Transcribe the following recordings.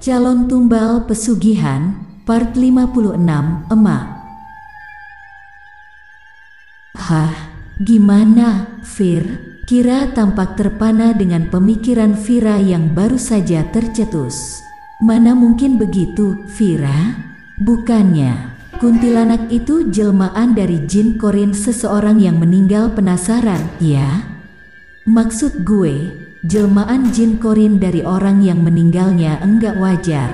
Calon Tumbal Pesugihan, Part 56, Emak. Hah, gimana, Fir? Kira tampak terpana dengan pemikiran Vira yang baru saja tercetus. Mana mungkin begitu, Vira? Bukannya kuntilanak itu jelmaan dari jin korin seseorang yang meninggal, penasaran, ya? Maksud gue, jelmaan jin korin dari orang yang meninggalnya enggak wajar.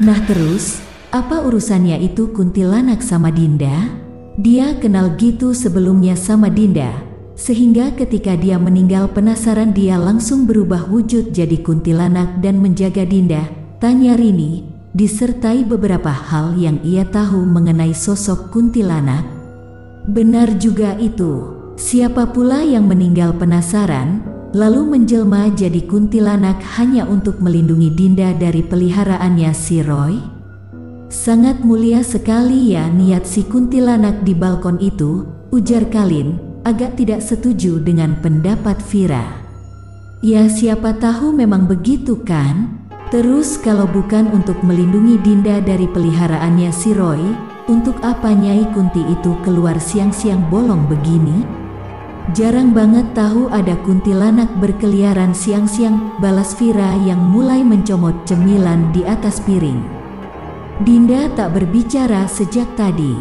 Nah terus, apa urusannya itu kuntilanak sama Dinda? Dia kenal gitu sebelumnya sama Dinda, sehingga ketika dia meninggal penasaran dia langsung berubah wujud jadi kuntilanak dan menjaga Dinda, tanya Rini, disertai beberapa hal yang ia tahu mengenai sosok kuntilanak. Benar juga itu, siapa pula yang meninggal penasaran, lalu menjelma jadi kuntilanak hanya untuk melindungi Dinda dari peliharaannya si Roy? Sangat mulia sekali ya niat si kuntilanak di balkon itu, ujar Kalin, agak tidak setuju dengan pendapat Vira. Ya siapa tahu memang begitu kan? Terus kalau bukan untuk melindungi Dinda dari peliharaannya si Roy, untuk apa Nyai Kunti itu keluar siang-siang bolong begini? Jarang banget tahu ada kuntilanak berkeliaran siang-siang, balas Vira yang mulai mencomot cemilan di atas piring. Dinda tak berbicara sejak tadi.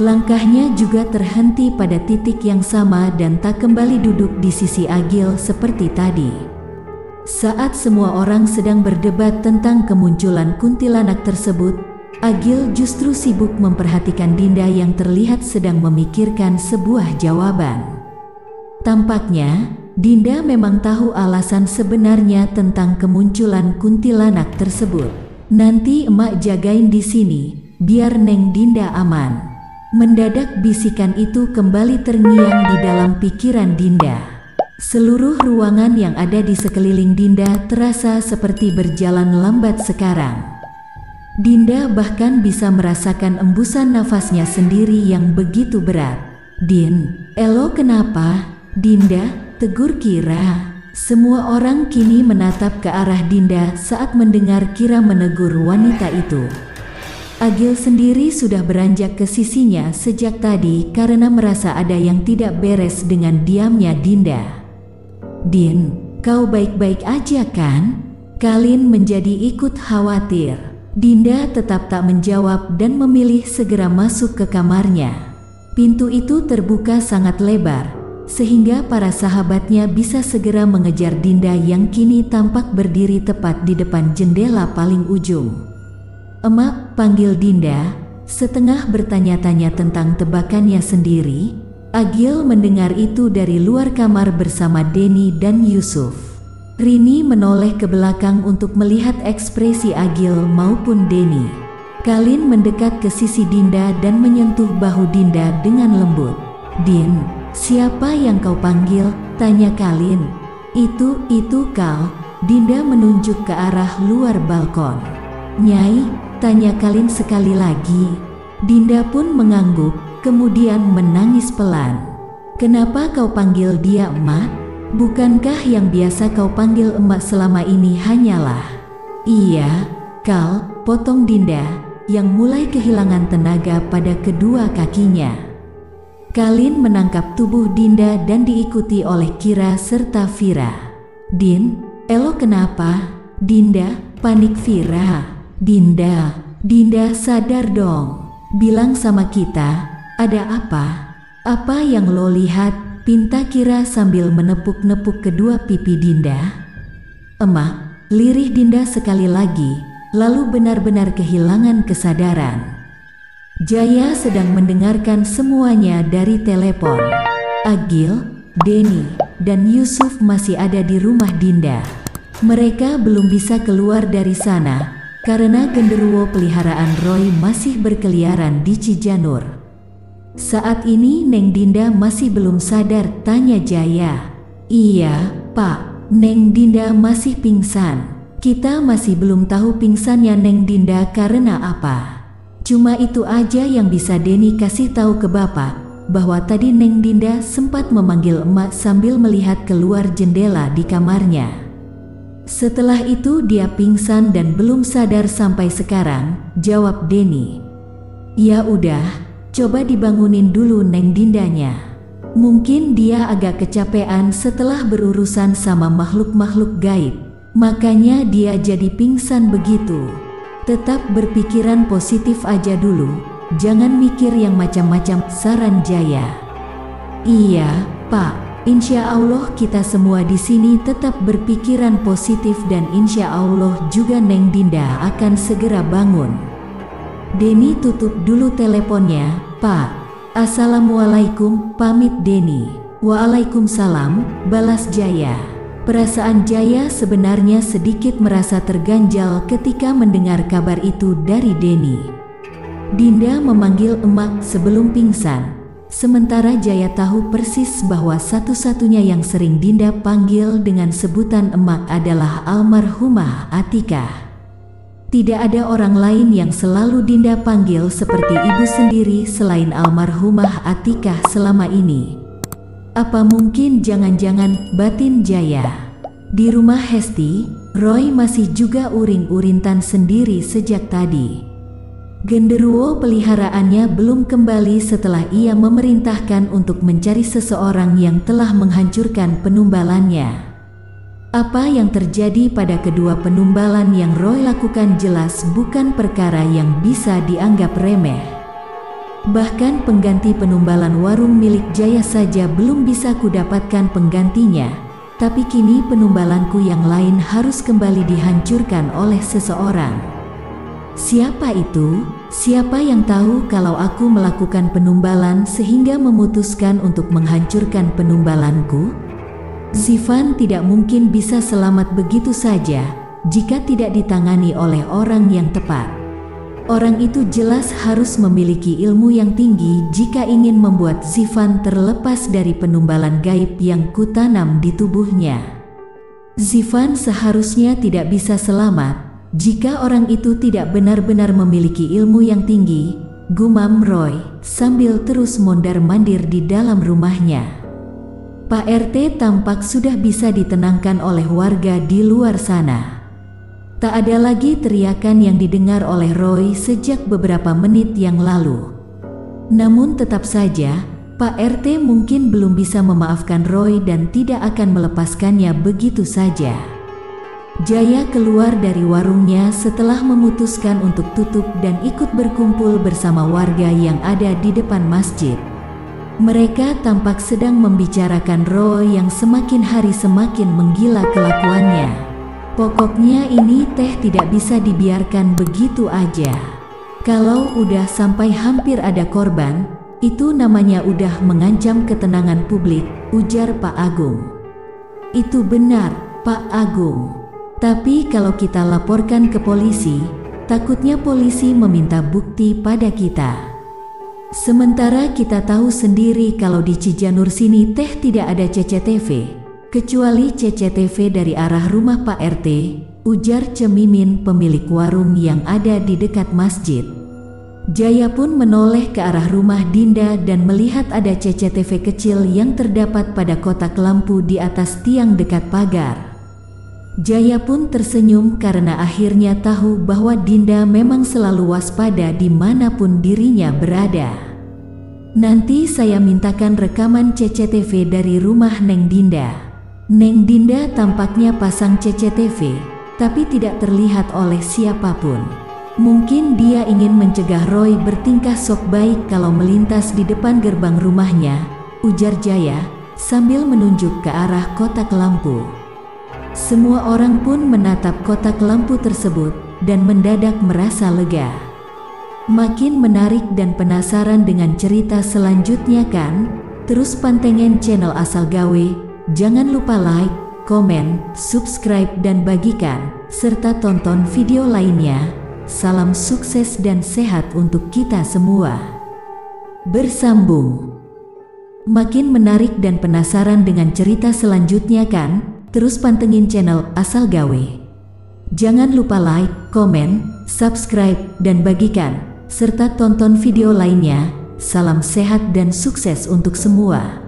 Langkahnya juga terhenti pada titik yang sama dan tak kembali duduk di sisi Agil seperti tadi. Saat semua orang sedang berdebat tentang kemunculan kuntilanak tersebut, Agil justru sibuk memperhatikan Dinda yang terlihat sedang memikirkan sebuah jawaban. Tampaknya, Dinda memang tahu alasan sebenarnya tentang kemunculan kuntilanak tersebut. Nanti emak jagain di sini, biar Neng Dinda aman. Mendadak bisikan itu kembali terngiang di dalam pikiran Dinda. Seluruh ruangan yang ada di sekeliling Dinda terasa seperti berjalan lambat sekarang. Dinda bahkan bisa merasakan embusan nafasnya sendiri yang begitu berat. Din, elo kenapa? Dinda, tegur Kira. Semua orang kini menatap ke arah Dinda saat mendengar Kira menegur wanita itu. Agil sendiri sudah beranjak ke sisinya sejak tadi karena merasa ada yang tidak beres dengan diamnya Dinda. Din, kau baik-baik aja kan? Kalin menjadi ikut khawatir. Dinda tetap tak menjawab dan memilih segera masuk ke kamarnya. Pintu itu terbuka sangat lebar, sehingga para sahabatnya bisa segera mengejar Dinda yang kini tampak berdiri tepat di depan jendela paling ujung. Emak, panggil Dinda, setengah bertanya-tanya tentang tebakannya sendiri. Agil mendengar itu dari luar kamar bersama Denny dan Yusuf. Rini menoleh ke belakang untuk melihat ekspresi Agil maupun Denny. Kalin mendekat ke sisi Dinda dan menyentuh bahu Dinda dengan lembut. Din, siapa yang kau panggil? Tanya Kalin. Itu Kal. Dinda menunjuk ke arah luar balkon. Nyai, tanya Kalin sekali lagi. Dinda pun mengangguk, kemudian menangis pelan. Kenapa kau panggil dia emak? Bukankah yang biasa kau panggil emak selama ini hanyalah? Iya, Kal, potong Dinda, yang mulai kehilangan tenaga pada kedua kakinya. Kalin menangkap tubuh Dinda dan diikuti oleh Kira serta Vira. Din, elo kenapa? Dinda, panik Vira. Dinda sadar dong. Bilang sama kita, ada apa? Apa yang lo lihat? Pinta Kira sambil menepuk-nepuk kedua pipi Dinda. Emak, lirih Dinda sekali lagi, lalu benar-benar kehilangan kesadaran. Jaya sedang mendengarkan semuanya dari telepon. Agil, Denny, dan Yusuf masih ada di rumah Dinda. Mereka belum bisa keluar dari sana karena genderuwo peliharaan Roy masih berkeliaran di Cijanur. Saat ini Neng Dinda masih belum sadar, tanya Jaya. Iya, Pak, Neng Dinda masih pingsan. Kita masih belum tahu pingsannya Neng Dinda karena apa. Cuma itu aja yang bisa Denny kasih tahu ke Bapak, bahwa tadi Neng Dinda sempat memanggil emak sambil melihat keluar jendela di kamarnya. Setelah itu dia pingsan dan belum sadar sampai sekarang, jawab Denny. Ya udah, coba dibangunin dulu Neng Dindanya. Mungkin dia agak kecapean setelah berurusan sama makhluk-makhluk gaib, makanya dia jadi pingsan begitu. Tetap berpikiran positif aja dulu, jangan mikir yang macam-macam, saran Jaya. Iya, Pak, insya Allah kita semua di sini tetap berpikiran positif dan insya Allah juga Neng Dinda akan segera bangun. Denny tutup dulu teleponnya. Pak, Assalamualaikum, pamit Denny. Waalaikumsalam, balas Jaya. Perasaan Jaya sebenarnya sedikit merasa terganjal ketika mendengar kabar itu dari Denny. Dinda memanggil emak sebelum pingsan. Sementara Jaya tahu persis bahwa satu-satunya yang sering Dinda panggil dengan sebutan emak adalah almarhumah Atikah. Tidak ada orang lain yang selalu Dinda panggil seperti ibu sendiri selain almarhumah Atikah selama ini. Apa mungkin jangan-jangan batin Jaya? Di rumah Hesti, Roy masih juga uring-urintan sendiri sejak tadi. Genderuwo peliharaannya belum kembali setelah ia memerintahkan untuk mencari seseorang yang telah menghancurkan penumbalannya. Apa yang terjadi pada kedua penumbalan yang Roy lakukan jelas bukan perkara yang bisa dianggap remeh. Bahkan pengganti penumbalan warung milik Jaya saja belum bisa kudapatkan penggantinya, tapi kini penumbalanku yang lain harus kembali dihancurkan oleh seseorang. Siapa itu? Siapa yang tahu kalau aku melakukan penumbalan sehingga memutuskan untuk menghancurkan penumbalanku? Zivan tidak mungkin bisa selamat begitu saja jika tidak ditangani oleh orang yang tepat. Orang itu jelas harus memiliki ilmu yang tinggi jika ingin membuat Zivan terlepas dari penumbalan gaib yang kutanam di tubuhnya. Zivan seharusnya tidak bisa selamat jika orang itu tidak benar-benar memiliki ilmu yang tinggi, gumam Roy sambil terus mondar-mandir di dalam rumahnya. Pak RT tampak sudah bisa ditenangkan oleh warga di luar sana. Tak ada lagi teriakan yang didengar oleh Roy sejak beberapa menit yang lalu. Namun tetap saja, Pak RT mungkin belum bisa memaafkan Roy dan tidak akan melepaskannya begitu saja. Jaya keluar dari warungnya setelah memutuskan untuk tutup dan ikut berkumpul bersama warga yang ada di depan masjid. Mereka tampak sedang membicarakan Roy yang semakin hari semakin menggila kelakuannya. Pokoknya ini teh tidak bisa dibiarkan begitu aja. Kalau udah sampai hampir ada korban, itu namanya udah mengancam ketenangan publik, ujar Pak Agung. Itu benar, Pak Agung. Tapi kalau kita laporkan ke polisi, takutnya polisi meminta bukti pada kita. Sementara kita tahu sendiri kalau di Cijanur sini teh tidak ada CCTV, kecuali CCTV dari arah rumah Pak RT, ujar Cemimin pemilik warung yang ada di dekat masjid. Jaya pun menoleh ke arah rumah Dinda dan melihat ada CCTV kecil yang terdapat pada kotak lampu di atas tiang dekat pagar. Jaya pun tersenyum karena akhirnya tahu bahwa Dinda memang selalu waspada dimanapun dirinya berada. Nanti saya mintakan rekaman CCTV dari rumah Neng Dinda. Neng Dinda tampaknya pasang CCTV, tapi tidak terlihat oleh siapapun. Mungkin dia ingin mencegah Roy bertingkah sok baik kalau melintas di depan gerbang rumahnya, ujar Jaya sambil menunjuk ke arah kotak lampu. Semua orang pun menatap kotak lampu tersebut dan mendadak merasa lega. Makin menarik dan penasaran dengan cerita selanjutnya kan? Terus pantengin channel Asal Gawe, jangan lupa like, komen, subscribe dan bagikan, serta tonton video lainnya. Salam sukses dan sehat untuk kita semua. Bersambung. Makin menarik dan penasaran dengan cerita selanjutnya kan? Terus pantengin channel Asal Gawe. Jangan lupa like, komen, subscribe, dan bagikan, serta tonton video lainnya. Salam sehat dan sukses untuk semua.